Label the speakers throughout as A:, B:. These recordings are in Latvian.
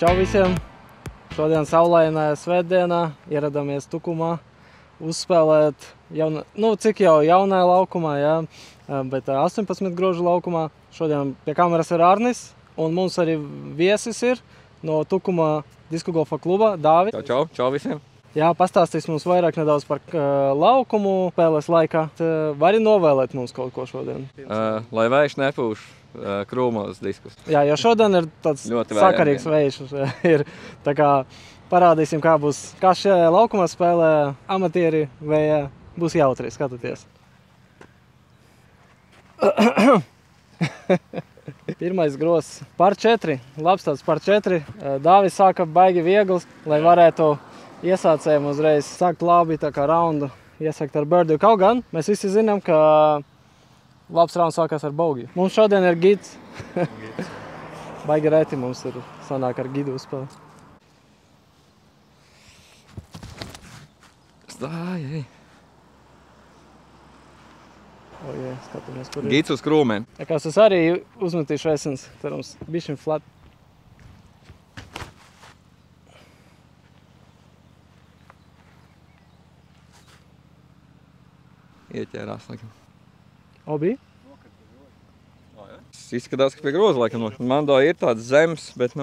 A: Čau visiem! Šodien saulainā svētdienā ieradāmies Tukumā uzspēlēt, cik jau jaunajā laukumā, jā, bet 18 grožu laukumā. Šodien pie kameras ir Arnis, un mums arī viesis ir no Tukuma diskogolfa kluba Dāvi.
B: Čau visiem!
A: Jā, pastāstīs mums vairāk nedaudz par laukumu spēles laikā. Vari novēlēt mums kaut ko šodien?
B: Lai vējš nepūš krūmos diskus.
A: Jā, jo šodien ir tāds sakarīgs vējš. Tā kā parādīsim, kā šajā laukumā spēlē amatieri vējā. Būs jautri, skatieties. Pirmais grozs par 4. Labs tāds par 4. Dāvis sāka baigi viegls, lai varētu iesācējiem uzreiz sākt labi tā kā raundu iesākt ar birdiju. Kaut gan mēs visi zinām, ka labs raunds sākās ar bogiju. Mums šodien ir gids. Baigi reti mums ir sanāk ar gidu uzspēlēt.
B: Stājai!
A: Ojē, skatamies, kur ir.
B: Gids uz krūmēm.
A: Es arī uzmetīšu esens, tad mums bišķiņ flat.
B: Ieķērās, laikam.
A: Obi?
B: Izskatās, ka pie groza, laikam. Mando ir tāds zems, bet,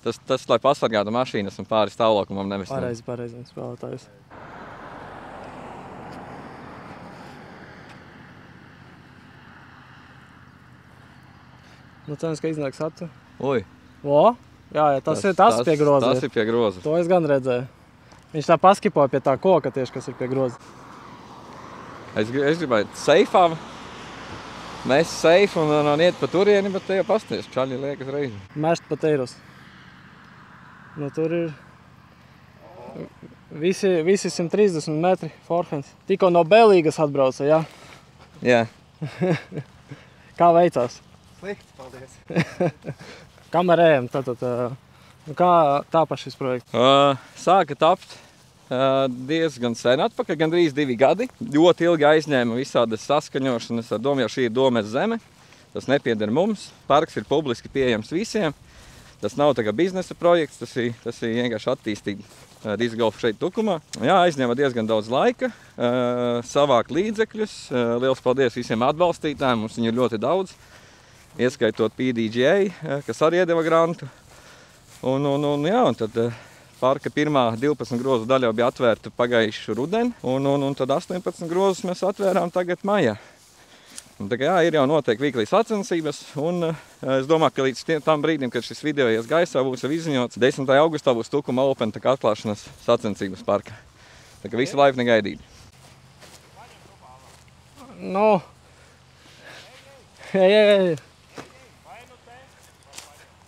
B: tas lai pasargātu mašīnas un pāri stāvlaukumam nevis.
A: Pareizi spēlētājs. Cenas, ka iznāks atu.
B: Oi!
A: O, jā, tas ir tas pie groza.
B: Tas ir pie groza.
A: To es gan redzēju. Viņš tā paskipoja pie tā koka tieši, kas ir pie groza.
B: Es gribēju seifā, mēs seifu un iet pa turieni, bet te jau pasties, čaļi liekas reizi.
A: Mešt pa teirus. Tur ir visi 130 metri forehands. Tikko no Bēlīgas atbrauca, jā?
B: Jā.
A: Kā veicās?
C: Slikti, paldies.
A: Kamerējam, tātad, kā tāpa šis projekts?
B: Sāka tapt diezgan sen atpakaļ, gandrīz 2 gadi. Ļoti ilgi aizņēma visādas saskaņošanas ar domu, jo šī ir Domes zeme. Tas nepieder mums. Parks ir publiski pieejams visiem. Tas nav tā kā biznesa projekts, tas ir vienkārši attīstīt diskgolfu šeit Tukumā. Jā, aizņēma diezgan daudz laika, savākt līdzekļus. Liels paldies visiem atbalstītājiem, mums viņu ir ļoti daudz. Ieskaitot PDGA, kas arī iedeva grantu. Un tad parka pirmā 12 grozu daļa jau bija atvērta pagājušu rudeni, un tad 18 grozus mēs atvērām tagad maijā. Un tā kā jā, ir jau noteikti vīklīs sacensības, un es domāju, ka līdz tam brīdim, kad šis video ies gaisā, būs jau izziņots. 10. augustā būs Tukuma Open tā kā atklāšanas sacensības parka. Tā kā visi laipni gaidīti.
A: Ej.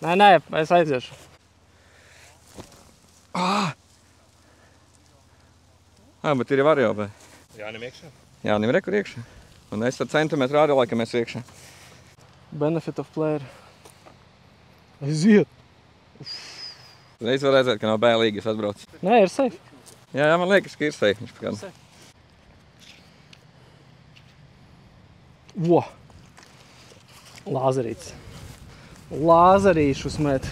A: Nē, es aiziešu.
B: Bet ir jau arī jau, vai?
C: Jānim iekšā?
B: Jānim ir kur iekšā. Un es ar centimetru arī laikam es iekšā.
A: Benefit of player. Aiziet!
B: Reiz var redzēt, ka nav Bēlīgas atbraucis.
A: Nē, ir safe.
B: Jā, man liekas, ka ir safe.
A: Lāzerīts. Lāzerīšus met.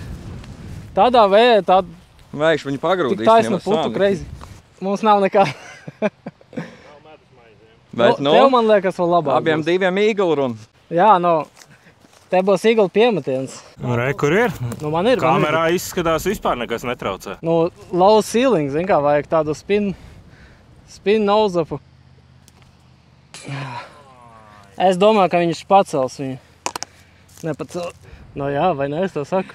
A: Tādā vējā, tāda...
B: Vējš viņu pagrūd.
A: Tik taisnu putu kreizi. Mums nav nekā.
B: Bet,
A: tev man liekas vēl labāk.
B: Abiem diviem īgulu runa.
A: Jā, te būs īgulu piemetiens.
C: Kur ir?
A: Man ir.
C: Kamerā izskatās vispār nekas netraucē.
A: Low ceiling, zin kā, vajag tādu spin nose-upu. Es domāju, ka viņš pacels viņu. Nepacel. Jā, vai ne, es to saku.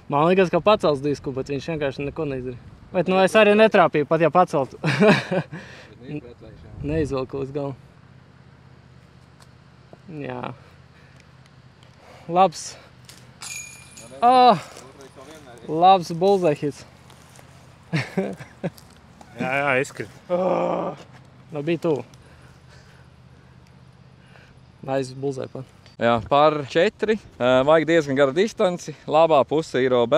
A: Man liekas, ka pacels disku, bet viņš vienkārši neko neizdarīja. Bet es arī netrāpīju, pat ja paceltu. Neizvelku līdz galu. Jā. Labs. Labs bullseye hits.
C: Jā, izskrit.
A: Bija tuvu. Nice bullseye pat.
B: Jā, par 4. Vajag diezgan gara distanci. Labā puse ir OB.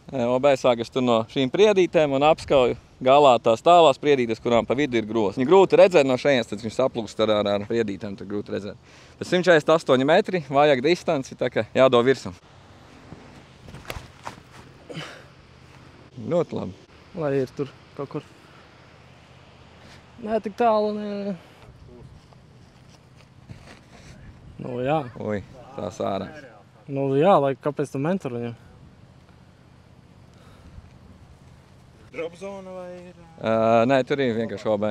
B: OB sākas tur no šīm priedītēm un apskauju galā tās tālās priedītes, kurām pa vidu ir grozs. Viņu grūti redzēt no šejienes, tad viņš saplūst ar priedītēm, tad grūti redzēt. Bet 148 metri, vajag distanci, tā kā jādo virsum. Ļoti labi.
A: Lai ir tur kaut kur. Nē, tik tālu, nē. Nu jā.
B: Ui, tās ārā.
A: Nu jā, lai kāpēc tu mentoru viņam?
C: Drop zona vai ir?
B: Nē, tur ir vienkārši OB.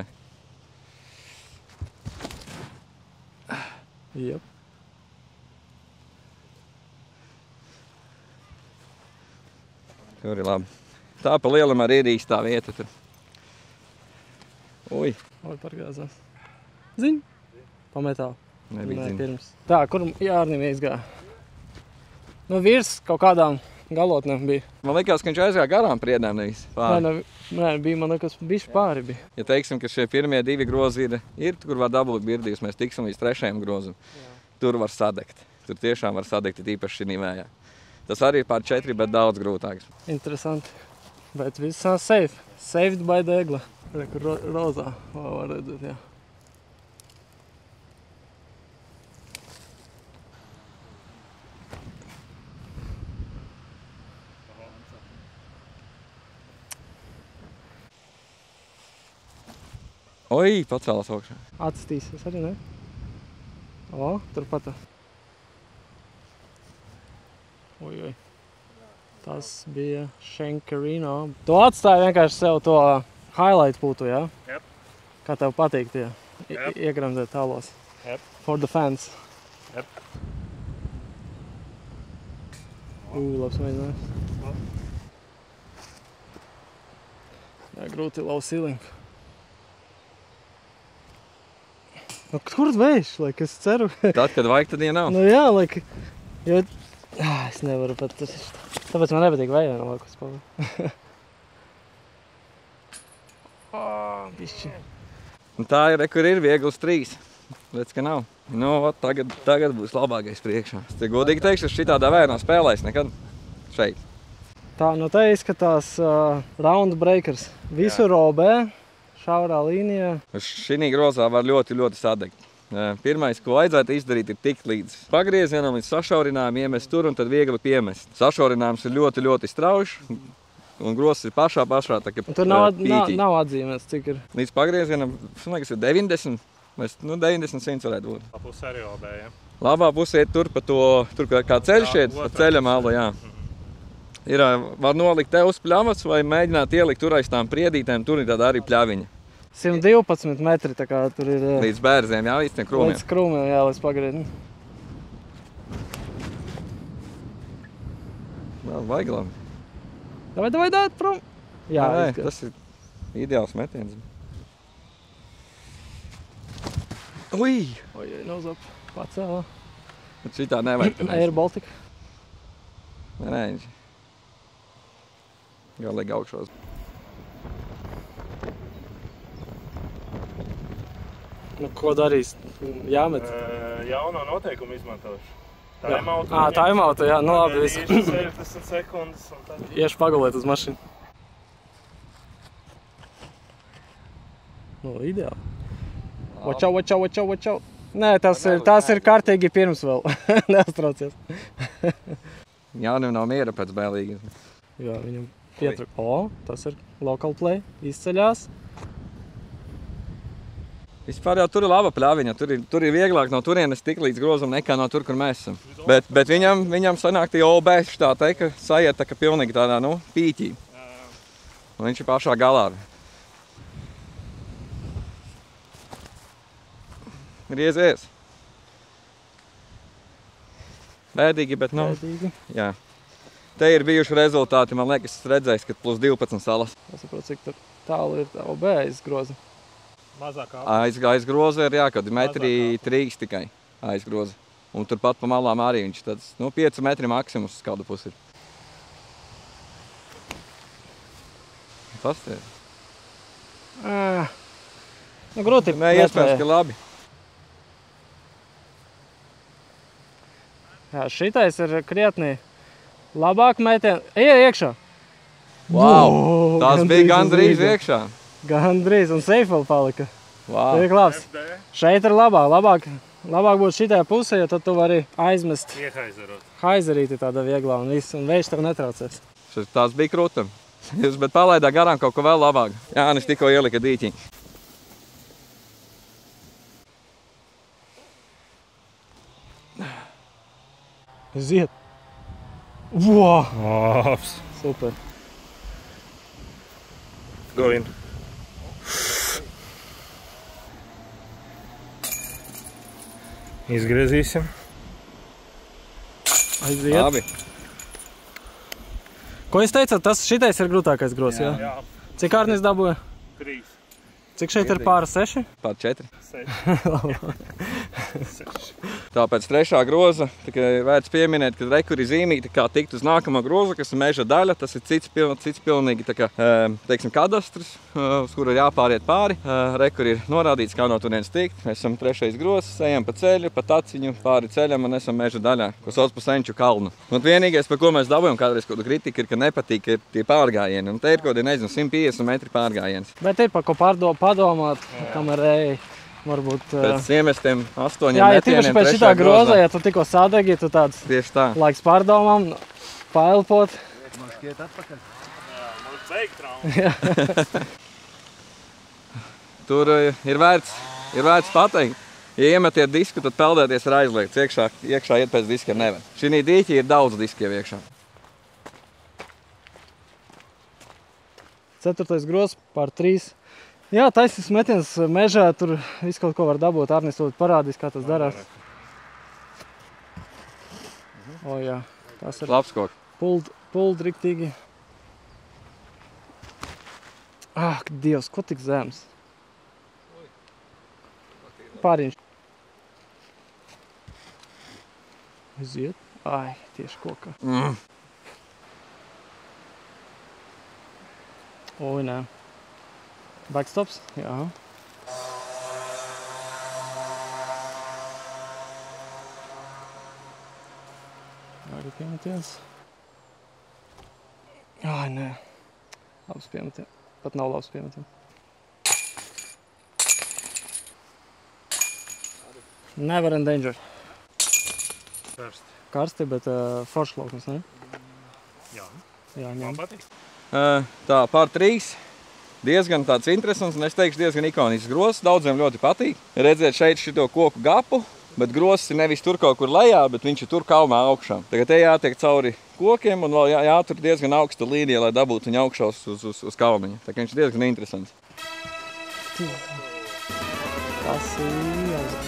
A: Jep.
B: Tur ir labi. Tā pa lielam arī ir īstā vieta tur. Ui,
A: Oi, pargāzās. Ziņ? Pametāli.
B: nebija
A: Nē,
B: zina.
A: pirms. Tā, kur Jārnim izgāja? Nu, virs kaut kādām galotnēm bija.
B: Man likās, ka viņš aizgāja garām priedēm nevis pāri.
A: Nē, bija man nekas bišķi pāri bija.
B: Ja teiksim, ka šie pirmie 2 grozi ir, kur var dabūt birdījus, mēs tiksim līdz 3. grozam. Tur var sadegt. Tur tiešām var sadegt, īpaši šī vējā. Tas arī ir pār 4, bet daudz grūtāks.
A: Interesanti. Bet viss sāc safe. Saved by Degla. Re, kur rozā. Var redzēt, jā.
B: Oi, pacēlās augšā.
A: Atstīs, es arī ne. O, turpat. Oi. Tas bija Schenkerino. Tu atstāji vienkārši sev to highlight putu, jā?
C: Jep.
A: Kā tev patīk tie
C: Jep.
A: iegremdēt tālos?
C: Jep.
A: For the fans.
C: Jep.
A: Labs mēģinājums. Jā, grūti low ceiling. Nu, kur vējš, laik, es ceru?
B: Tad, kad vajag, tad nav.
A: Nu jā, laik, jo... Es nevaru pat... Tāpēc man nepatīk vējā no laukas pavā. Bišķi.
B: Un tā ir, kur ir viegls 3. Redz, ka nav. Nu, tagad būs labākais priekšā. Es te godīgi teikšu, es šitādā vējā nav spēlējis nekad. Šeit.
A: Tā, nu te izskatās round breakers. Visur OB, šaurā līnijā.
B: Šī grozā var ļoti, ļoti sadegt. Pirmais, ko vajadzētu izdarīt, ir tikt līdz pagriezienam, līdz sašaurinājumam, iemest tur un tad viegli piemest. Sašaurinājums ir ļoti, ļoti straušs un grozs ir pašā, tā kā
A: Tur nav
B: pītī.
A: atzīmēts, cik ir.
B: Līdz pagriezienam, man liekas, ir 90, vai 90 varētu būt.
C: Tā pusē arī OB, ja?
B: Labā pusē ir tur pa to, tur kā ceļš
C: Jā,
B: iet, pa
C: otrā
B: ceļa malu, jā. Ir, var nolikt te uz pļavas vai mēģināt ielikt tur aiz tām priedītēm, tur ir tāda arī pļaviņa.
A: 112 metri, tā kā tur ir...
B: Līdz bērziem, jā, līdz tiem krūmiem.
A: Līdz krūmiem, jā, līdz pagriezienam.
B: Vajag labi.
A: Davai, prom! Jā,
B: Nē,
A: izskatās.
B: tas ir ideāls metiens. Ui!
A: Oi, nozap, pacēlā.
B: Bet šitā nevajag.
A: Air Baltica.
B: Nē, viņš. Galīgi augšos.
A: Nu, ko darīs? Jāmet.
C: Jauno noteikumu izmantošu.
A: Jā.
C: Timeoutu.
A: Timeoutu, jā, nu labi, viss.
C: 60 sekundes un tad...
A: Iešu pagulēt uz mašīnu. Nu, ideāli. Watch out. Nē, tas ir kārtīgi pirms vēl. Neuztraucies.
B: Jānim nav miera pēc bēlīgi.
A: Jā, viņam pietruk. O, tas ir local play. Izceļās.
B: Vispār jau tur ir laba pļaviņa, tur ir vieglāk no turienes tik līdz grozam nekā no tur, kur mēs esam. Bet viņam sanāk tie OB šitā te, ka sajiet tā, ka pilnīgi tādā, nu, pīķī. Un viņš ir pašā galā. Griezies. Bēdīgi, bet nu,
A: Bēdīgi.
B: jā. Te ir bijuši rezultāti, man liekas, es redzējis, ka plus 12 salas.
A: Es saprotu, cik tur tālu ir tā OB izgroza.
C: Mazākā.
B: Aizgroza ir, jā, kad metri 3 tikai aizgroza. Un turpat pa malām arī viņš tāds, nu, 5 metri maksimums uz kādu pusi ir. Tas ir.
A: Nu, grūti.
B: Nē, iespējams, ka labi.
A: Jā, šitais ir krietni labāk metieni. Ej iekšā!
B: Wow! Tās bija gandrīz iekšā.
A: Gandrīz, un safe vēl palika.
B: Wow!
A: Tiek labs. Šeit ir labāk būt šitajā pusē, jo tad tu vari aizmest
C: Iehaizerot.
A: haizerīti tādā vieglā un viss, un vējš tev netraucēs.
B: Tās bija krūtam. Jūs bet palaidā garām kaut ko vēl labāk. Jānis tikko ielika dīķi.
A: Ziet. Wow!
C: Labs.
A: Super.
C: Go in. Izgriezīsim.
A: Aiziet.
B: Labi.
A: Ko jūs teicat? Šitais ir grūtākais gros, jā?
C: Jā.
A: Cik kārnis dabūja?
C: 3.
A: Cik šeit ir pāri 6?
B: Pār 4.
C: 6.
B: Tāpēc trešā groza, tikai vērts pieminēt, ka rekur ir zīmīti, kā tikt uz nākamo grozu, kas ir meža daļa. Tas ir cits pilnīgi tā kā, teiksim, kadastrs, uz kuru ir jāpāriet pāri. Rekur ir norādīts, kā no turienes tikt. Mēs esam trešais grozs, ejam pa ceļu, pa taciņu, pāri ceļam un esam meža daļā, ko sauc pa Senču kalnu. Un vienīgais, par ko mēs dabūjam kādreiz kādu kritiku, ir, ka nepatīk tie pārgājieni. Un te ir kaut kādi, nezinu, 150 metri pārgājiens.
A: Bet ir pa ko padomāt, kamēr ej. Varbūt...
B: Pēc iemestiem 8
A: jā, ja
B: metieniem
A: tieši pēc šitā grozā, ja tu tikko sadegi, tu tāds
B: tieši tā.
A: Laiks pārdomām, paelpot.
C: Man šķiet atpakaļ. Jā, man beigt trauma.
B: Tur ir vērts pateikt. Ja iemetiet disku, tad peldēties ir aizliegts. Iekšā iet pēc diskiem nevar. Šī dīķī ir daudz diskiem iekšā.
A: 4. grozs pār 3. Jā, taisnīgs metiens mežā, tur visu kaut ko var dabūt. Arnis tūlīt parādīs, kā tas darās. O jā, tas ir
B: Labs koks.
A: puld riktīgi. Ak, Dievs, ko tik zems? Pāriņš. Aiziet. Ai, tieši kokā. Oi, nē. Backstops? Jā. Arī piemetiens. Ai, nē. Labs piemetiens. Pat nav labs piemetiens. Never in danger. Karsti, bet foršlaukums, ne?
C: Jā.
A: Jā, ņem.
C: Man patīk.
B: Tā, pār 3. Diezgan tāds interesants un es teikšu diezgan ikonisks grozs. Daudziem ļoti patīk. Redzēt šeit šito koku gapu, bet grozs ir nevis tur kaut kur lejā, bet viņš ir tur kalmā augšā. Tagad te jātiek cauri kokiem un vēl jātur diezgan augsta līnija, lai dabūtu viņu augšā uz kalniņa. Tā kā viņš ir diezgan interesants.
A: Tas ir jāuzsaka.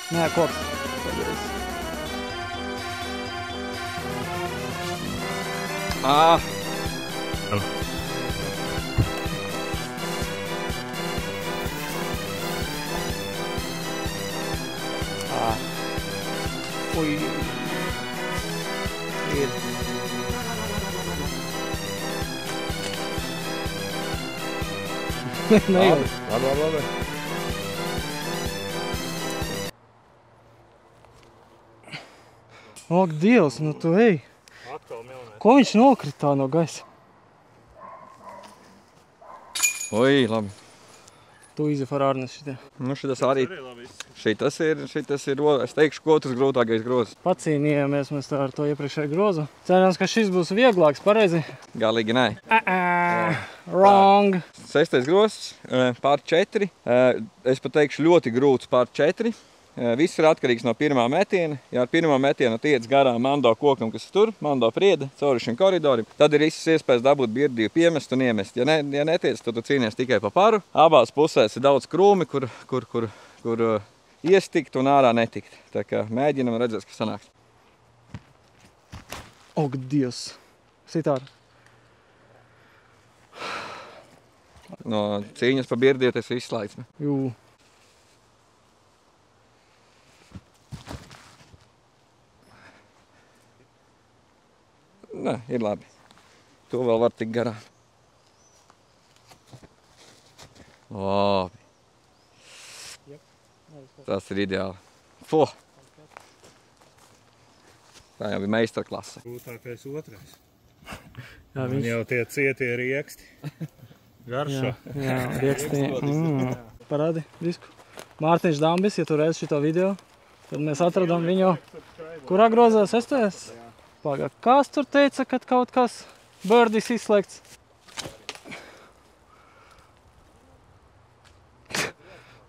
A: Nē, koks. Ui. Ir.
B: Labi.
A: Ak, Dievs, nu tu ej.
C: Atkal milnēt.
A: Ko viņš nokritā no gaisa?
B: Oi, labi.
A: Tu izi par Arnes šitie.
B: Nu, šitas arī.
C: Arī labi izskatās.
B: Šitas ir, es teikšu, otrs grūtākais grozs.
A: Pacīnījāmies mēs ar to iepriekšēju grozu. Cerams, ka šis būs vieglāks, pareizi?
B: Galīgi nē.
A: Wrong.
B: 6. grozs, pār 4. Es pat teikšu ļoti grūts pār 4. Viss ir atkarīgs no pirmā metiena. Ja ar pirmā metienu tiec garām mando kokam, kas tur, mando priede, cauri šim koridorim, tad ir visas iespējas dabūt birdīju piemest un iemest. Ja netiec, tad tu cīnies tikai pa paru. Abās pusēs ir daudz krūmi, kur iestikt un ārā netikt. Tā kā mēģinam redzēs, kas sanāks.
A: Ak, Dievs. Sitāri.
B: No cīņas pa birdīju tas viss laiks. Ne?
A: Jū.
B: Nē, ir labi. To vēl var tikt garām. Labi. Tas ir ideāli. Fuh! Tā jau bija meistarklase.
C: Grūtākais otrais.
A: Jā,
C: Man jau tie cietie rieksti. Garšo.
A: Jā, riekstī. Parādi disku. Mārtiņš Dambis, ja tu redzi šito video, tad mēs atradām viņu. Kurā grozā? 6. Pagā, kas tur teica, kad kaut kas Birdis izslēgts.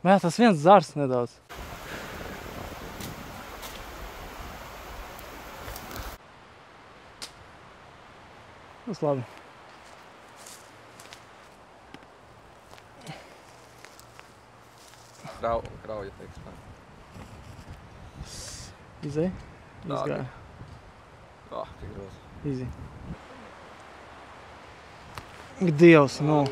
A: Mē, tas viens zars nedaudz. Tas labi.
B: Krauja, teiks.
A: Izēj? Izgāja.
B: Tik grozi.
A: Izī. Dievs, nu.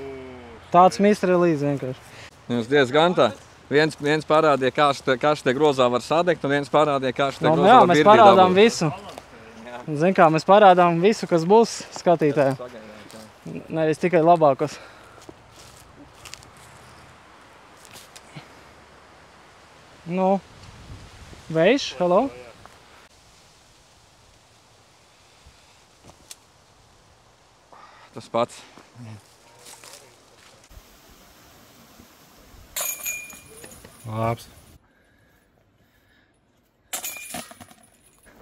A: Tāds Mr. Elīze vienkārši.
B: Jums diezgan tā. Viens parādīja, kā šitie grozā var sadegt, un viens parādīja, kā šitie grozā
A: Jā,
B: var
A: mēs
B: birgi
A: parādām
B: dabūt.
A: visu. Zin kā, mēs parādām visu, kas būs skatītājiem. Nevis tikai labākos. Nu, vējš, hello?
B: Tas pats.
C: Labs.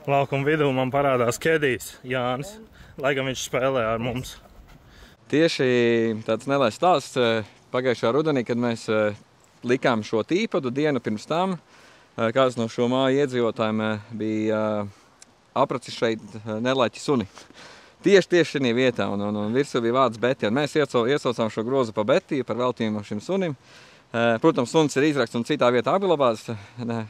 C: Laukuma vidū man parādās Kedijs Jānis, laikam viņš spēlē ar mums.
B: Tieši tāds neliels stāsts pagājušā rudenī, kad mēs likām šo tīpadu dienu pirms tam. Kāds no šo māju iedzīvotājiem bija apracis šeit nelaķi suni. Tieši šī vietā, un virsū bija vārds Betija. Mēs iesaucām šo grozu pa Betiju, par veltījumu šim sunim. Protams, suns ir izraksts un citā vietā apglabāts.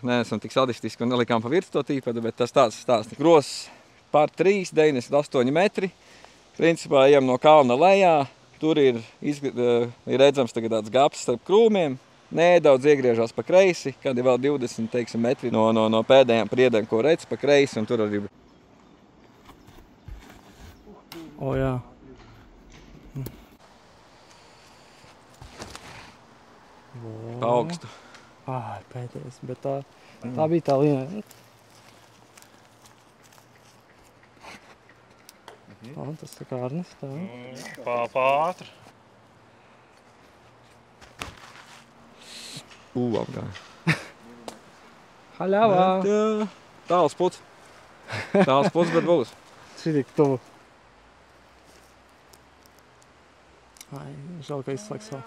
B: Neesam tik sadistiski un nelikām pa virs to tīpadu, bet tas tāds stāsts. Grozs pār 3, 98 metri. Principā ejam no kalna lejā. Tur ir redzams tagad tāds gaps starp krūmiem. Nedaudz iegriežās pa kreisi, kad ir vēl 20, teiksim, metri no pēdējām priedēm, ko redz pa kreisi, un tur arī...
A: O, jā.
B: Pa augstu.
A: Ā, pēdējais, bet tā bija tā līnija. Tas tā kā Arnis, tā.
C: Pa ātri.
B: Apgāja.
A: Haļāvā!
B: Tāls puts. Tāls puts, bet būs.
A: Šī tik tuvu. Ai, žēl, ka izslēgs vēl.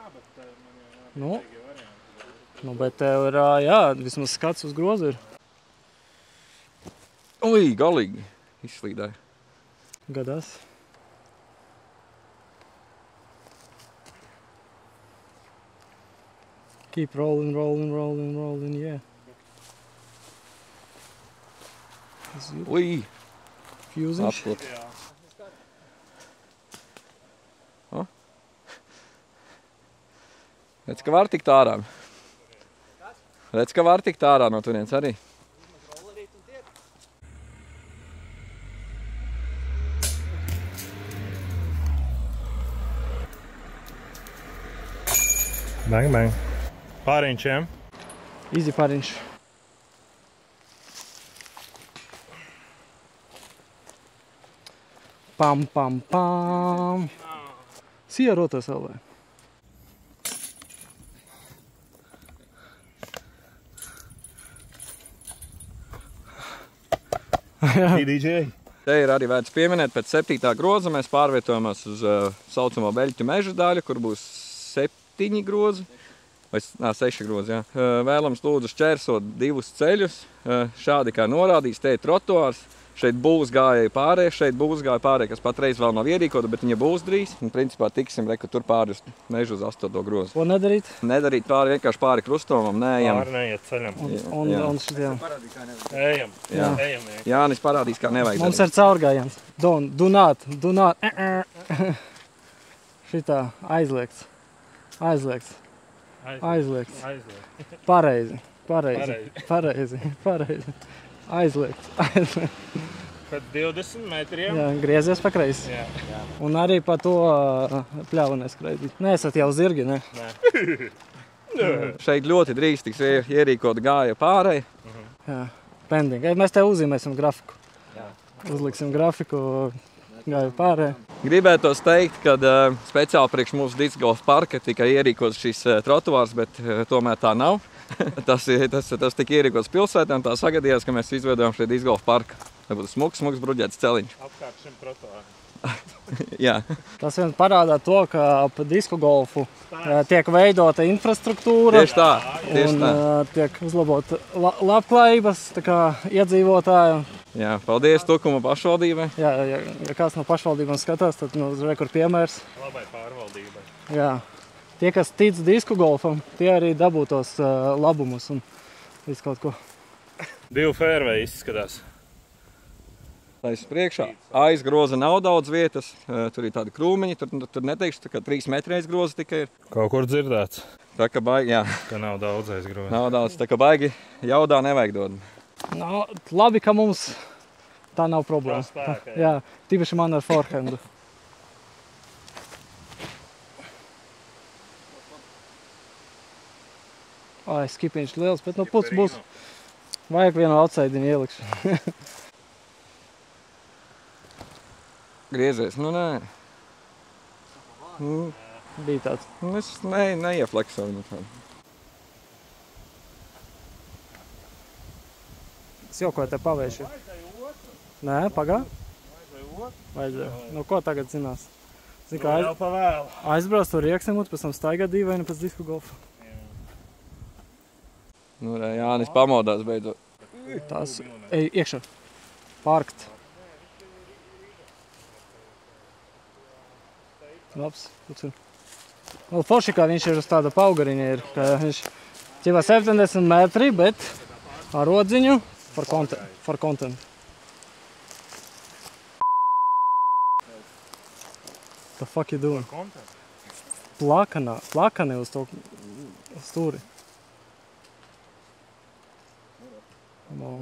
A: Nu, bet tev ir, jā, vismaz skats uz grozu ir.
B: Ui, galīgi izslīdāja.
A: Gadās. Keep rolling, rolling, rolling, rolling, yeah.
B: Ui,
A: Fusing.
B: atpūt. Redz, ka var tikt ārā. Redz, ka var tikt ārā no turienes arī.
C: Bang, bang. Pāriņšiem.
A: Easy pāriņš. Pam, pam, pam. Sierotas vēl vai?
C: DJ.
B: Te ir arī vērts pieminēt, pēc 7. groza mēs pārvietojamies uz saucamo Beļķu meža daļu, kur būs 7 grozi. Vai 6 grozi, jā. Vēlams lūdzu šķērsot 2 ceļus, šādi kā norādīts, te ir trotuārs, šeit būs gājēji pārējie, šeit būs gājēji pārējie, kas patreiz vēl nav ierīkota, bet viņa būs drīz. Un principā tiksim, reku tur pāri uz mežu uz 8. grozu.
A: Ko nedarīt?
B: Nedarīt pāri, vienkārši pāri krustomam, neejam.
C: Pāri neiet ceļam.
A: Un šitiem.
C: Ejam.
B: Jā.
C: Ejam.
B: Jānis parādīs, kā nevajag
A: Mums
B: darīt.
A: ir caurgājiens. Do not. Šitā aizliegts. Aizliegts. Pareizi. Aizliegts.
C: Pēc 20 metriem.
A: Jā, griezies pa kreisi.
C: Jā.
A: Un arī pa to pļāvu neskraidīt. Neesat jau zirgi, ne?
B: Šeit ļoti drīz tiks ierīkota gāja pārēji.
A: Jā, pending. Mēs te uzzīmēsim grafiku. Uzliksim grafiku, gāju pārē.
B: Gribētos teikt, ka speciāli priekš mūsu discgolf parka tika ierīkots šis trotuārs, bet tomēr tā nav. Tas tika ierīkots pilsētā un tā sagadījās, ka mēs izveidojam šeit discgolf parka. Tā būtu smuks bruģēts celiņš.
C: Apkārt šim trotuāram.
B: Jā.
A: Tas vien parādā to, ka ap disku golfu tiek veidota infrastruktūra.
B: Tieši tā.
A: Un tiek uzlabot labklājības iedzīvotāju.
B: Jā, paldies Tukuma pašvaldībai.
A: Jā, ja kāds no pašvaldībām skatās, tad rekur piemērs.
C: Labai pārvaldībai.
A: Jā. Tie, kas tic disku golfam, tie arī dabūtos labumus un visu kaut ko.
C: 2 fairway izskatās.
B: Taisa priekšā. Aizgroza nav daudz vietas, tur ir tādi krūmiņi, tur neteikšu, tā kā 3 metri aizgroza tikai ir.
C: Kaut kur dzirdēts.
B: Tā kā baigi, jā.
C: Ka nav daudz aizgroza.
B: Nav daudz, tā kā baigi jaudā nevajag dod.
A: No, labi, ka mums tā nav problēma.
C: Tā spēka,
A: jā, tīpaši man ar forehandu. Ai, skipiņš liels, bet no puts būs. Vajag vienu outsideņu ielikšu.
B: Griezies, nu nē.
A: Bija tāds.
B: Es neiefleksoju no tādu.
A: Es jau ko te pavēršu. Nē, pagā? Vajadzēja. Nu, ko tagad zinās? Zin, kā
C: jau pavēlu.
A: Aizbrauc to rieksemut, pēc tam staigā dīvaini pēc disku golfa.
B: Nu, Jānis pamodās beidzot.
A: Tās, ej, iekšā. Parkt. Labs, pucin. Vēl forši, kā viņš ir uz tāda paugariņa ir, ka viņš ķivā 70 metri, bet ar rodziņu for content. The fuck you doing? Plakani uz to stūri. No.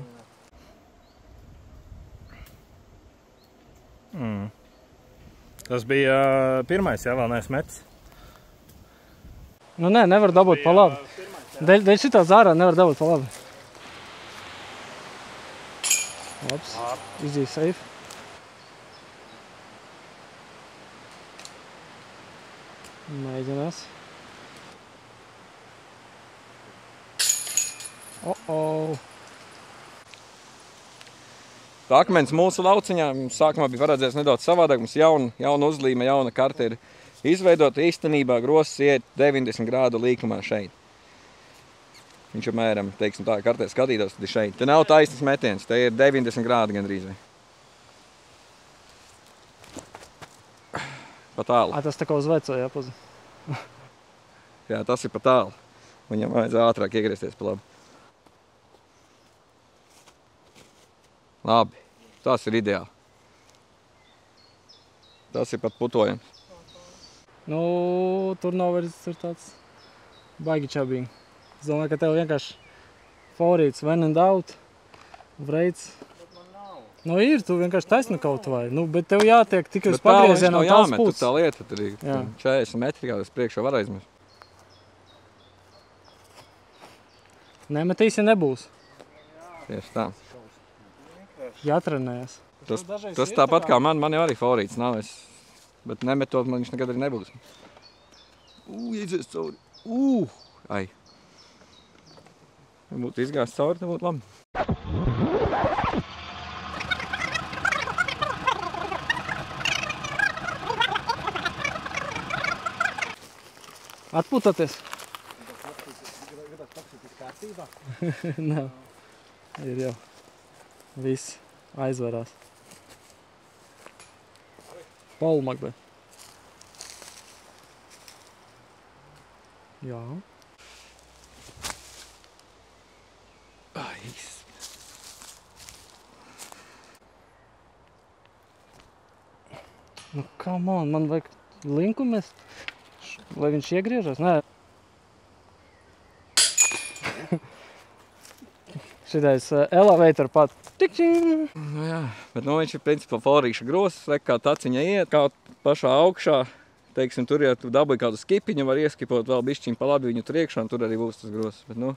C: Tas bija pirmais, jā, vēl neesmu metis.
A: Nu nē, nevar dabūt pa labi. Dēļ šitā zārā nevar dabūt pa labi. Labs, easy, safe. Mēģinās.
B: Akmens mūsu lauciņā sākumā bija paredzēts nedaudz savādāk. Mums jauna uzlīme, jauna karte ir izveidota. Īstenībā grozs iet 90 grādu līkumā šeit. Viņš apmēram, teiksim tā, kartē skatītos, tad ir šeit. Te nav taisnas metiens, te ir 90 grādi gandrīz. Pa tālu.
A: Tas tā kā uz veco jāpazina.
B: Jā, tas ir pa tālu. Viņam vajadzēja ātrāk iegriezties pa labi. Labi, tas ir ideāli. Tas ir pat putojams.
A: Nu, tur nav vairs tāds baigi čabīgi. Es domāju, ka tev vienkārši favorīts when in doubt, vreids. Nu ir, tu vienkārši taisni kaut vai. Nu, bet tev jātiek tikai uz pagriezienu un tās puses.
B: Tā lieta, tad ir 40 metri, kā tas priekšā var aizmest.
A: Nemetīs, ja nebūs.
B: Tieši tā.
A: Jātrenējas.
B: Tas tāpat kā man jau arī favorīts nav. Bet nemetot, man viņš nekad arī nebūs. Iedzies cauri. Ai. Ja būtu izgājis cauri, tad būtu labi.
A: Atpūtāties? Nav. Ir jau. Viss aizvarās. Paul Magbeth. Jā. Nu, come on, man vajag linku mest, lai viņš iegriežas. Nē. Šitais elevator pat. Tikšķiņ!
B: Nu jā, bet viņš ir principā favorīša grozs, kā taciņa iet, kā pašā augšā. Teiksim, tur, ja tu dabūji kādu skipiņu, var ieskipot vēl bišķiņu pa labi viņu tur iekšā, un tur arī būs tas grozs. Bet, nu...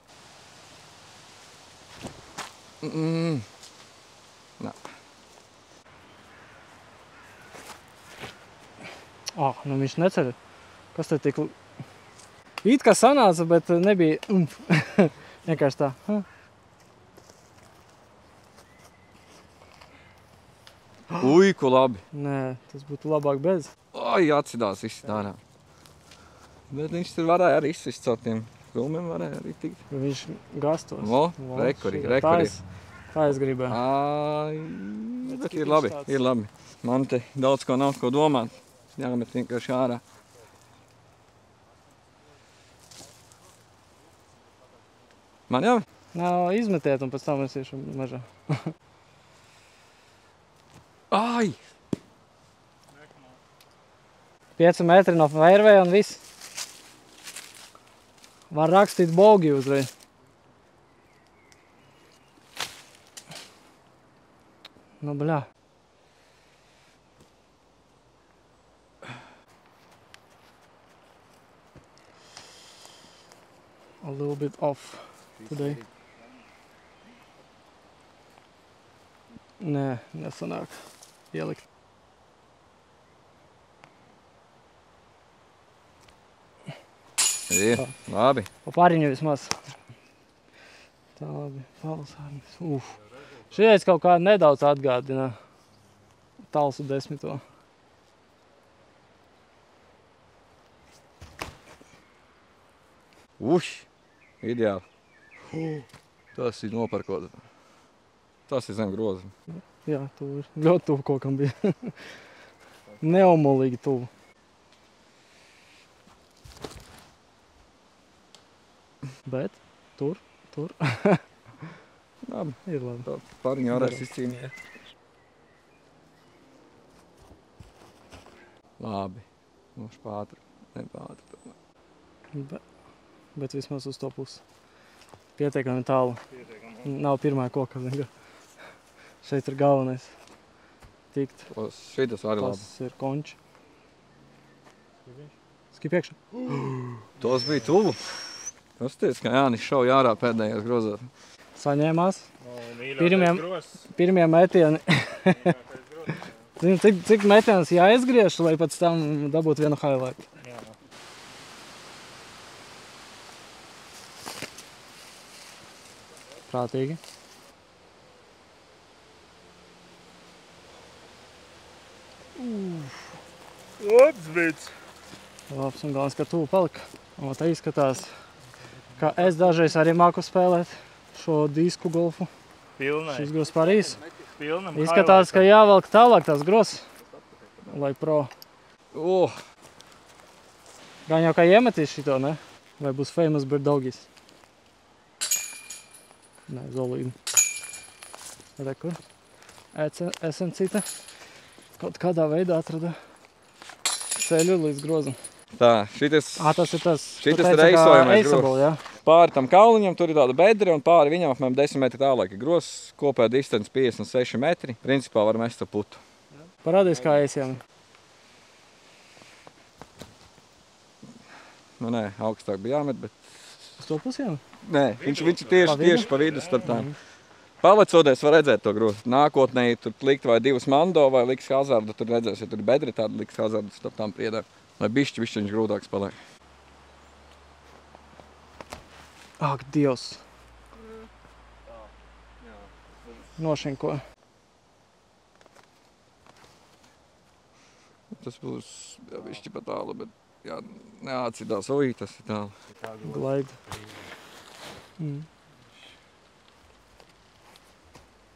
B: Nā.
A: Nu viņš neceļ. Kas te tik... It kā sanāca, bet nebija... Vienkārši tā.
B: Ui, ko labi.
A: Nē, tas būtu labāk bez.
B: Ai, atsidās viss ārā. Bet viņš tur varēja arī izsist caur tiem krūmiem, varēja arī tikt.
A: Viņš gastos.
B: O, rekuri.
A: Tā es gribēju.
B: Ai, bet ir labi, ir labi. Man te daudz ko nav ko domāt. Jāmet vienkārši ārā. Man jau?
A: Nav izmetiet un pēc tam es iešu mežā.
B: Ai!
A: 5 metri no fairway un viss. Var rakstīt bogi uzreiz. Nu, bļā. A little bit off today. Nē, nesanāk ielikt.
B: Ir, labi.
A: Pa pariņu vismaz. Tā labi, palasārnis. Šies kaut kā nedaudz atgādina Talsu 10.
B: Ideāli. Tas ir noparkot. Tas ir zem groza.
A: Jā, tuvu ir. Ļoti tuvu kokam bija. Neomolīgi tuvu. Bet tur.
B: Labi.
A: Ir labi.
B: Tā pariņu varēs izcīnīt. Labi. Noši pātri. Nepātri.
A: Bet vismaz uz to pusi. Pietiekami tālu. Nav pirmā koka. Šeit ir galvenais. Tikt.
B: Šitas arī labi.
A: Tas ir konči. Skip iekšā.
B: Tos bija tuvu. Tas teica, ka Jānis šauja ārā pēdējās grozās.
A: Saņēmās. Pirmie metieni. Zini, cik metienus jāizgriež, lai pēc tam dabūtu vienu highlight. Prātīgi.
C: Otsvits!
A: Labs un galvens, ka tuvu palika. Un tā izskatās, ka es dažreiz arī māku spēlēt šo disku golfu.
C: Pilnai.
A: Šis gros par īsu.
C: Pilnam
A: Izskatās, ka jāvelk tālāk tās gros, lai pro. Gan jau kā iemetīs šito, ne? Vai būs famous birdogis? Nē, zolīdi. Rekur. Esencita. Kaut kādā veidā atrada ceļu līdz grozam.
B: Tā, šitas...
A: Tas ir tas.
B: Šitas ir eisojamais
A: Eisable, jā.
B: Pāri tam kauliņam tur ir tāda bedre un pāri viņam apmēram 10 metri tālāk ir grozs. Kopējā distance 56 metri. Principā var mest ar putu.
A: Parādīs kā eisjām.
B: Nu nē, augstāk bija jāmet, bet...
A: Uz to pusjām?
B: Nē, viņš ir tieši pa vidu starp tām. Palecoties var redzēt to grozu. Nākotnē tur likt vai divas mando vai liks hazardu, tur redzēs, ja tur ir bedri, tāda liks hazardu starp tām priedēm. Lai bišķi viņš grūtāks paliek.
A: Ak, Dievs! Nošinko.
B: Tas būs bišķi pa tālu, bet jā, neatcidās. Oi, tas ir tālu.
A: Glaida.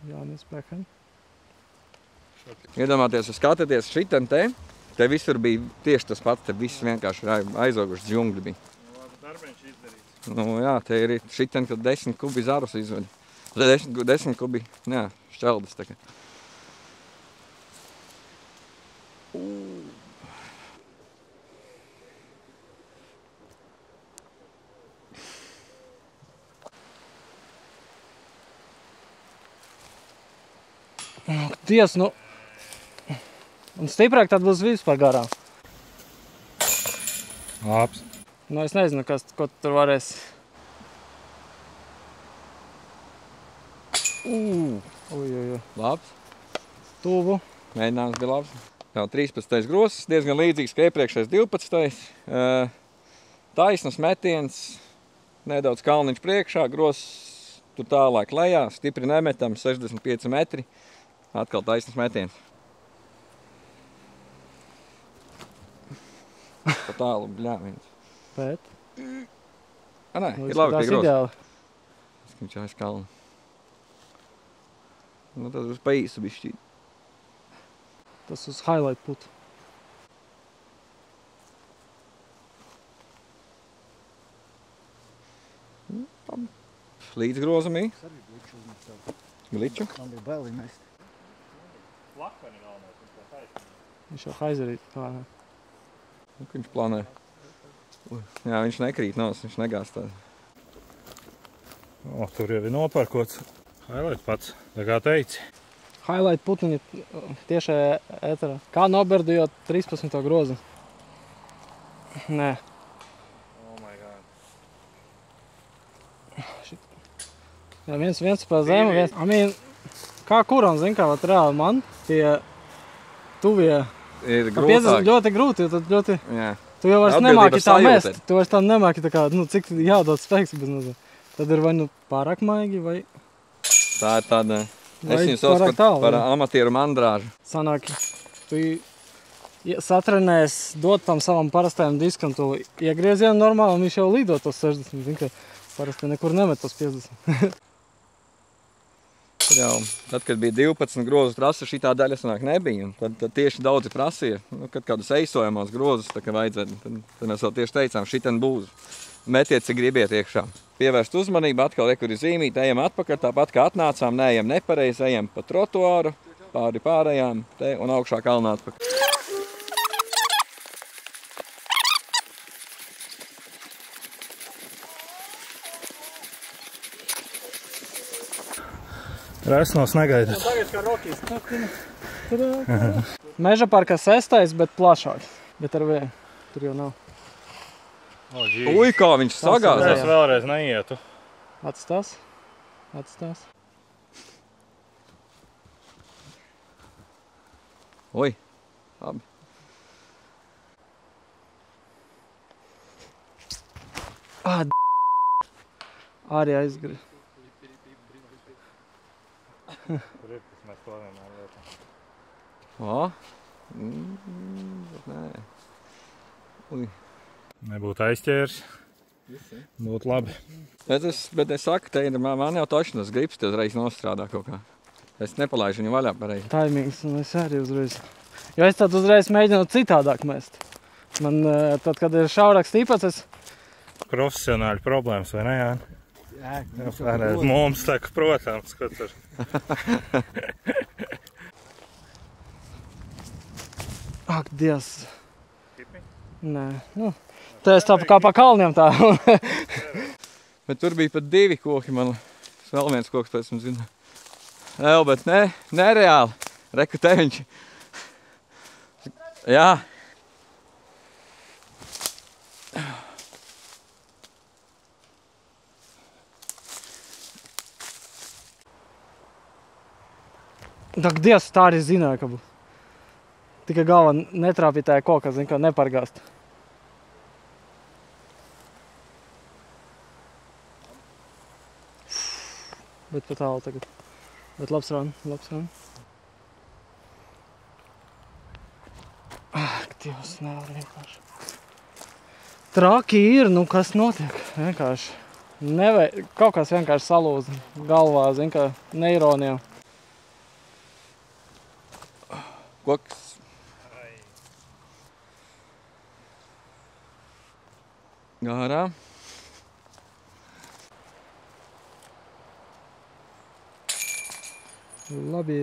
A: Jānis Bekan.
B: Iedomāties, jūs skatāties šitam te visur bija tieši tas pats, te viss vienkārši aizogušas džungļi bija.
C: Darbiņš izdarīts.
B: Nu jā, te ir šitam, kad 10 kubi zarus izvedi. 10 kubi, jā, šķeldas tā kā.
A: Dievs, nu... Un stiprāk tad būs vispār garām.
C: Labs.
A: Nu, es nezinu, ko tu tur varēs.
B: Labs.
A: Tuvu.
B: Mēģinājums bija labs. Jā, 13. grozs, diezgan līdzīgs kā iepriekšējais 12. Taisnas metiens, nedaudz kalniņš priekšā, grozs tur tālāk lejā, stipri nemetam, 65 metri. Atkal taisnas metiens. Pa tālu, bļāviens.
A: Bet?
B: Nē, ir labi pie groza.
A: Ideāli.
B: Es viņš aiz kalnu. Nu, tas uz pa īsu bišķīt.
A: Tas uz highlight putu.
B: Līdz grozumī. Gliču.
D: Man bija baili mest.
A: Viņš jau haizerīt kā.
B: Nu, viņš planē. Jā, viņš nekrīt nos, viņš negās tādu.
C: O, tur jau ir nopērkots. Highlight pats, tā kā teici.
A: Highlight putiņi tiešai ēterā. Kā noberdījot 13. grozu? Nē.
C: Oh my god.
A: Jā, viens pa zemu, viens... Kā kuram, zin kā, vat reāli man tie tuvie...
B: Ir
A: Pa 50
B: grūtāk.
A: ļoti grūti, jo tad ļoti...
B: Jā.
A: Tu jau vairs
B: Atbildības
A: nemāki tā
B: sajūta
A: mest.
B: ir.
A: Tu vairs tā nemāki tā kā, nu, cik jādod spēks, bet nezinu. Tad ir vai nu pārāk maigi, vai
B: Tā ir tāda,
A: Vai
B: es viņu sauc
A: pārāk tālu,
B: par
A: vai?
B: amatieru mandrāžu.
A: sanāk, tu satrenēs dot tam savam parastajam diskam, tu iegriezienu normāli, un viņš jau lido tos 60. Zin, ka parasti nekur nemet tos 50.
B: Jau, tad, kad bija 12 grozu trasa, šitā daļa sanāk nebija. Tad tieši daudzi prasīja, nu, kad kādus eisojamos grozus tā kā vajadzētu. Tad mēs vēl tieši teicām, šiten būs. Metiet, cik gribiet iekšā. Pievērst uzmanību, atkal rekur ir zīmīti, ejam atpakaļ, tāpat kā atnācām, neejam nepareizi, ejam pa trotuāru, pāri pārējām, te un augšā kalnā atpakaļ.
C: Resnos negaidas.
A: Tagad kā Rokijs. Meža parka 6, bet plašāks. Bet ar vienu. Tur jau nav.
C: O, džī.
B: Ui, kā viņš sagāzās.
C: Es vēlreiz neietu.
A: Atstās. Atstās.
B: Ui, labi.
A: Arī aizgri.
C: Tur ir, kas mēs to vienmēr lietam.
B: O, bet nē. Ui.
C: Nebūtu aizķēris. Būtu labi.
B: Bet es saku, te ir man jau tošinas gribas, te uzreiz nostrādā kaut kā. Es nepalaižu viņu vaļā pareizi.
A: Taimings, un es arī uzreiz. Jo es tad uzreiz mēģinu citādāk mest. Man tad, kad ir šaurāks tīpats, es...
C: Profesionāļu problēmas, vai ne, Jāni?
D: Jā,
C: Mums tā, protams, ka tur.
A: Ak, Dievs. Nē, nu... Te es tāpu kā pa kalniem tā.
B: Bet tur bija pat 2 koki, man vēl viens koks pēc tam zina. Jau, bet ne, nereāli. Reku te viņš. Jā.
A: Tak, Dievs, tā arī zināja, ka būs. Tikai galva netrāpītāja koka, zin, kā nepargāst. Bet pat tālu tagad. Bet labs rāni, labs rāni. Ak, Dievs, nevar vienkārši. Traki ir, nu kas notiek? Vienkārši. Kaut kas vienkārši salūza galvā, zin, kā neironijā.
B: Koks. Gārā.
A: Labi.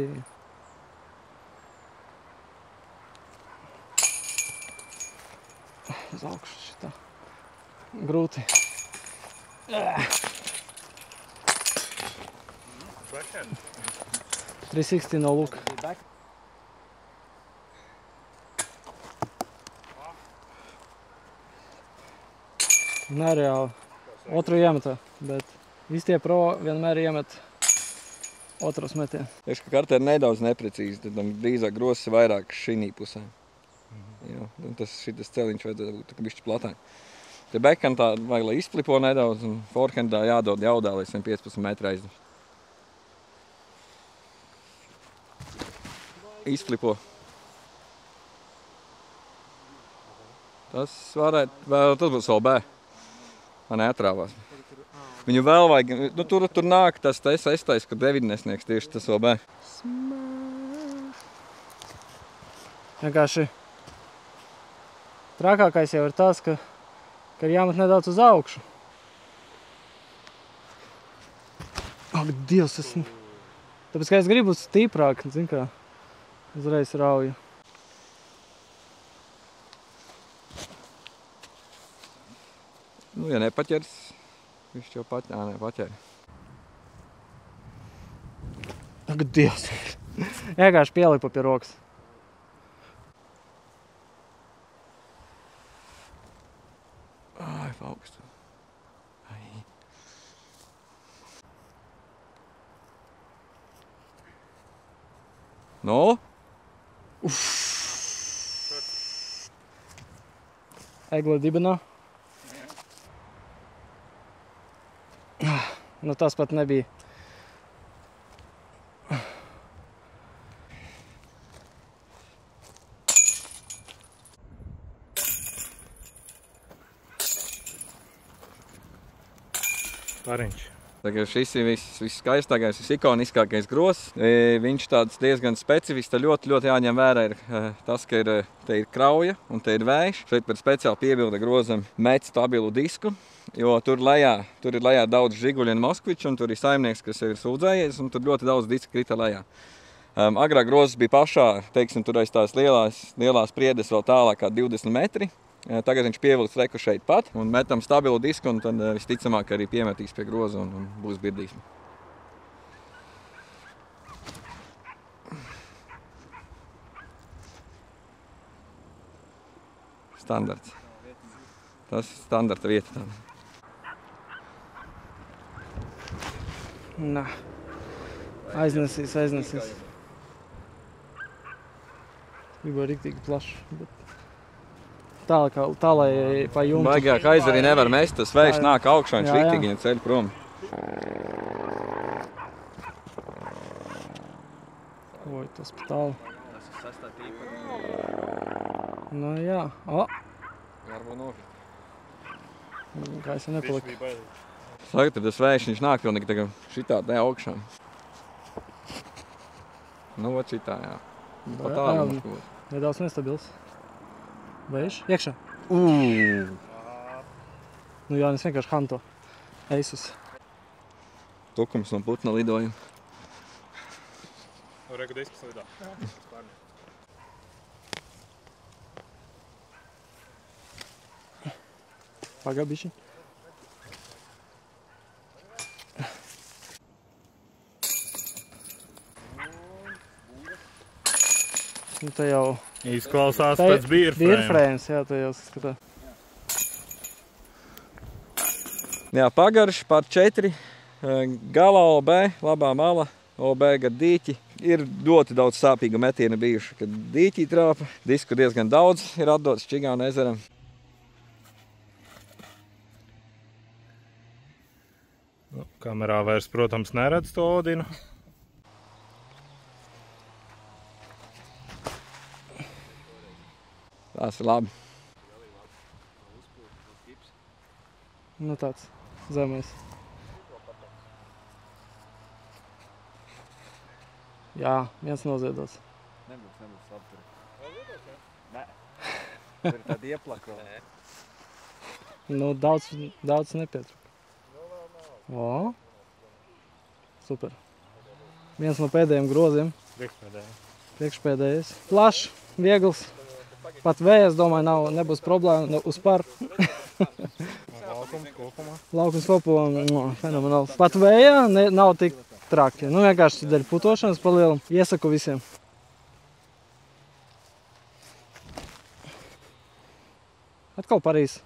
A: Uz augšu šitā. Grūti. 360 no luka. Nereāli. Otru iemetā, bet visi tie pro vienmēr iemet otros metienu.
B: Tieši, ka kartē ir nedaudz neprecīzi, tad drīzāk grozs ir vairāk šinī pusē. Jā, šitas celiņš vajadzētu būt bišķi platāk. Te bekantā vajag, lai izflipo nedaudz, un forehandā jādod jaudā, lai 115 metri aiznes. Izflipo. Tas būs OB. Man neatrāvās. Viņu vēl vajag, nu tur nāk tas estais, kad devidnesnieks tieši tas OB.
A: Vienkārši trakākais jau ir tas, ka ir jāmet nedaudz uz augšu. Ak, Dievs, tāpēc, ka es gribu stiprāk, zin kā, uzreiz rauju.
B: Nu, ja nepaķers, viņš jau paķēra.
A: Ak, Dievs. Vienkārši pielipa pie rokas.
B: Ai, augstu. Ai. No?
A: Egla dibenā. Nu, tas pat nebija.
C: Pariņš.
B: Tagad šis ir viskaistākais, visikoniskākais gross. Viņš tāds diezgan specifisks, ļoti jāņem vērā ir tas, ka te ir krauja un te ir vējš. Šeit par speciāli piebilda grozam met stabilu disku, jo tur ir lejā daudz žiguļu un moskviču, un tur ir saimnieks, kas jau ir sūdzējies, un tur ļoti daudz disku krita lejā. Agrāk grozas bija pašā, teiksim, tur aiz tās lielās priedes vēl tālāk kā 20 metri. Tagad viņš pievilks reku šeit pat un metam stabilu disku, un tad visticamāk arī piemetīs pie groza un būs birdīsme. Standarts. Tas ir standarta vieta tāda.
A: Nā. Aiznesīs. Gribu riktīgi plaši, bet tā, lai pa jumtu.
B: Baigāk aizarī nevar mest, tas vējš nāk augšā, viņš riktīgi viņa ceļ prom.
A: Oi, tas pa tālu.
B: Tas ir sastā tīpa.
A: Nu jā. O!
B: Varbūt nokrit.
A: Kā es nepalika.
B: Saka, tad tas vējš, viņš nāk pilnīgi tagad šitā te augšā. Nu, ot šitā, jā. Pa tālu mums būs.
A: Nedaudz nestabils. Vējš? Iekšā. Nu jā, es vienkārši hanto. Eisus.
B: Tukums no putna lidojuma.
C: Regu diskus lidā.
A: Pagabiši. Nu te jau...
C: Izklausās pēc birfrēm.
A: Birfrēms, jā, te jau skatā.
B: Jā, pagarš par 4. Galā OB, labā mala, OB gar dīķi. Ir ļoti daudz sāpīgu metienu bijuši, kad dīķī trāpa. Disku diezgan daudz ir atdots Čigānu ezeram.
C: Kamerā vairs, protams, neredz to Odinu.
B: Tās ir labi.
A: Nu tāds zemais. Jā, viens noziedots.
B: Nebūs apturi. Nē. Tur ir tādi ieplako.
A: Nu, daudz nepietruka. O, super. Viens no pēdējiem groziem. Priekšpēdējais. Plašs, viegls. Pat vējas, domāju, nebūs problēma uz par. Laukums kopumā fenomenāls. Pat vējā nav tik traki. Nu, vienkārši dēļ putošanas pa lielam. Iesaku visiem. Atkal Parīs.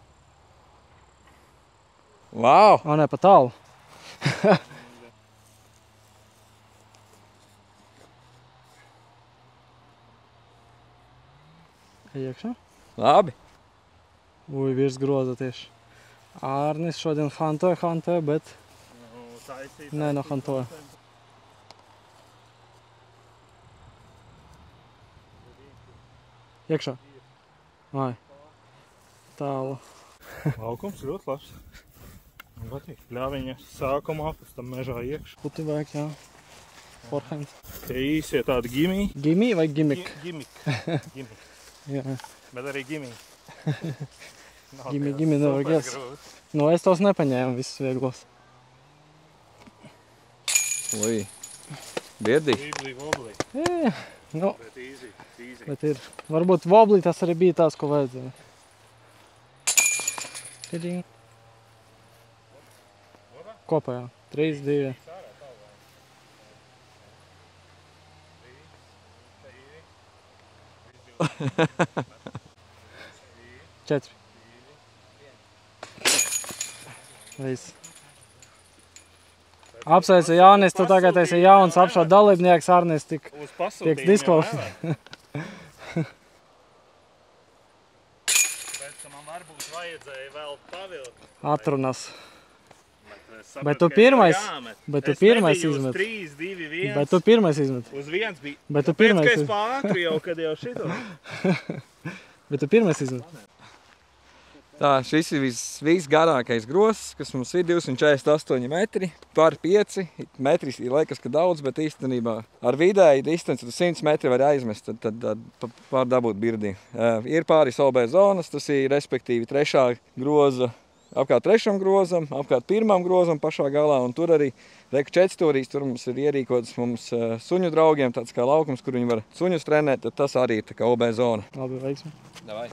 B: Vau!
A: O, ne, pa tālu. Iekšā.
B: Labi.
A: Ui, virs groza tieši. Ārnis šodien hantoja, bet... Nē, no hantoja. Iekšā. Vai. tālu.
C: Laukums ļoti labs. Man patīk. Ļāviņa sākumā, pēc tam mežā iekš.
A: Puti vajag, jā. Forehand.
C: Tie īsie tādi gimī.
A: Gimī vai gimik?
C: Gimik.
A: Jā.
C: Bet arī gimī.
A: Gimī nevar gels. Nu, es tos nepaņēmu visus vieglos.
B: Ui, biedī.
C: Vibli, vobli.
A: Jā, nu,
C: Bet easy.
A: bet ir. Varbūt voblī tas arī bija tās, ko vajadzēja. Tiding. Kopā, jā. 3, 2. Četri. Viss. Apsveicu Jānis, tu tagad esi jauns apšaut dalībnieks, Arnis tiek
C: Uz pasūtījumu
A: diskvalificēts.
C: Tāpēc, ka man varbūt vajadzēja vēl pavilkt.
A: Atrunas.
C: sapratu,
A: Bet tu
C: ka
A: pirmais,
C: jāmet.
A: bet tu
C: Es
A: pirmais
C: nebiju
A: izmet.
C: Uz 3, 2, 1.
A: Bet tu pirmais izmet.
C: Uz 1 bija.
A: Bet tu
C: Tāpēc,
A: pirmais
C: ka es
A: izmet.
C: pāri jau, kad jau šito.
A: Bet tu pirmais izmet.
B: Tā, šis ir visgarākais gross, kas mums ir 248 metri par 5 metri. Liekas, ka daudz, bet īstenībā ar vidēju distanci 100 metri var aizmest, tad pār dabūt birdī. Ir pāris OB zonas, tas ir respektīvi trešā groza, apkārt trešam grozam, apkārt pirmam grozam pašā galā, un tur arī reku četstūrīs, tur mums ir ierīkots mums suņu draugiem, tāds kā laukums, kur viņi var suņus trenēt, tad tas arī ir tā kā OB zona.
A: Labi, veiksmi.
B: Davai.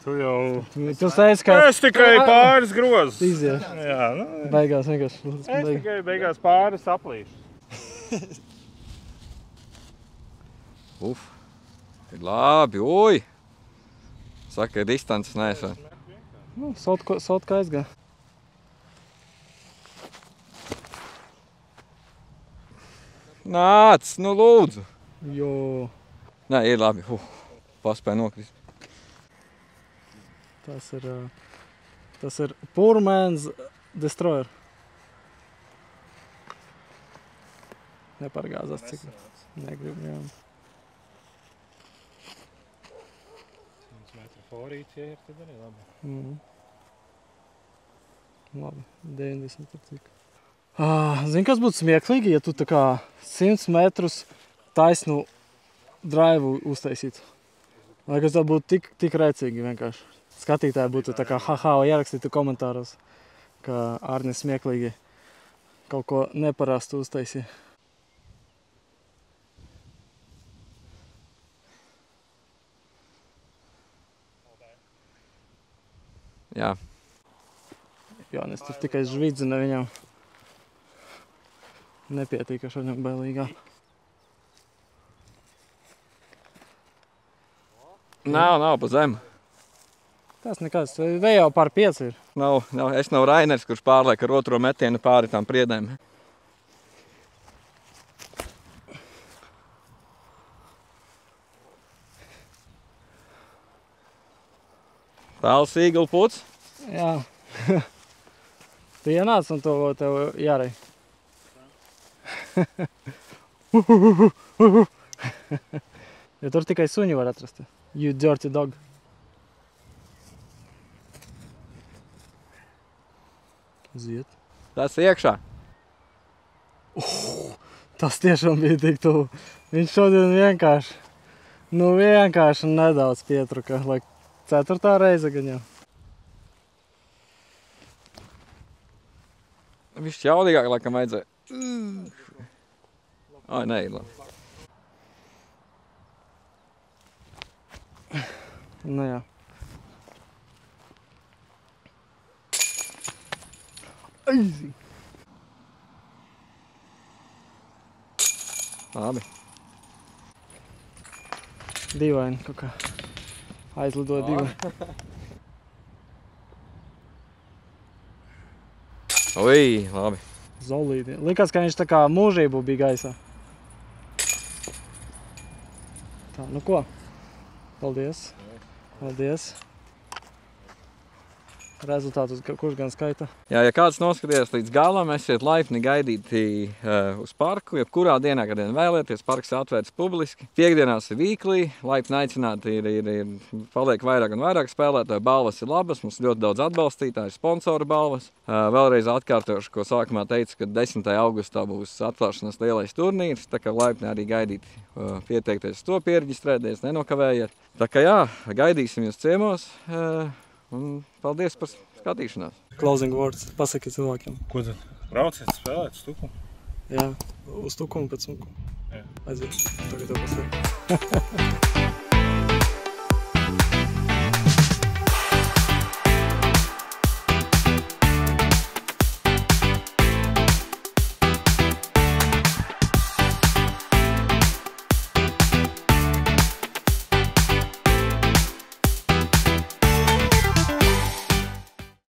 C: Tu jau...
A: Tu teici, ka...
C: Es tikai pāris grozus.
A: Iziet.
C: Jā, nu...
A: Beigās vienkārši.
C: Es tikai beigās pāris aplīšu.
B: Uf, ir labi, ui! Saka, ka distances neesot.
A: Nu, sotka aizgā.
B: Nāc, nu lūdzu!
A: Jo.
B: Nē, ir labi. Paspēja nokrist.
A: Tas ir Poor Man's Destroyer. Nepargāzās cik. Negribu, jā.
C: 100 metru forīti, ja ir, tad arī labi.
A: Labi, 90 ar cik. Zini, kas būtu smieklīgi, ja tu tā kā 100 metrus taisnu draivu uztaisītu? Liekas, tā būtu tik rēcīgi vienkārši. Skatītāji būtu tā kā haha, ierakstītu komentāros, ka Arnis smieklīgi kaut ko neparastu uztaisīja.
B: Jā.
A: Jānis tur tikai žvidzina viņam. Nepietīkaši viņam bailīgā.
B: Nav pa zemu.
A: Tas nekas, vēl jau pār 5 ir.
B: Es nav Rainers, kurš pārliek ar otro metienu pāri tām priedēm. Tāls īgula puts.
A: Jā. Tu ienāc un to tev jārej. Ja tur tikai suņi var atrast. You dirty dog. Ziet.
B: Tas iekšā.
A: Tas tiešām bija tik tuvu. Viņš šodien vienkārši nedaudz pietruka, lai 4. reize gan jau.
B: Viņš jaudīgāk, laikam, vajadzēja. Ai, nē, labi.
A: Nu jā. Easy.
B: Labi.
A: Dīvaini kaut kā. Aizlidoja dīvaini.
B: Ui, labi.
A: Zolīdi. Likās, ka viņš tā kā mūžību bija gaisā. Tā, nu ko? Paldies. Paldies. rezultātus, kurš gan skaita.
B: Jā, ja kāds noskatījās līdz galam, esiet laipni gaidīti uz parku, jebkurā dienā, kad vien vēlēties, parks atvērts publiski. Piektdienās ir weekly, laipni aicināti paliek vairāk un vairāk spēlētāju, balvas ir labas, mums ļoti daudz atbalstītāju, sponsoru balvas. Vēlreiz atkārtošu, ko sākumā teicu, ka 10. augustā būs atklāšanas lielais turnīrs, tā kā laipni arī gaidīti pieteikties to, pierģistrēties, nenokavējiet. Tā kā jā, gaidīsim jūs ciemos. Un paldies par skatīšanos.
A: Closing words, pasaki cilvēkiem.
C: Ko tad? Brauciet spēlēt uz Tukumu?
A: Jā, uz Tukumu pēc Tukumu.
C: Jā.
A: Aiziet, tagad tev pasaka.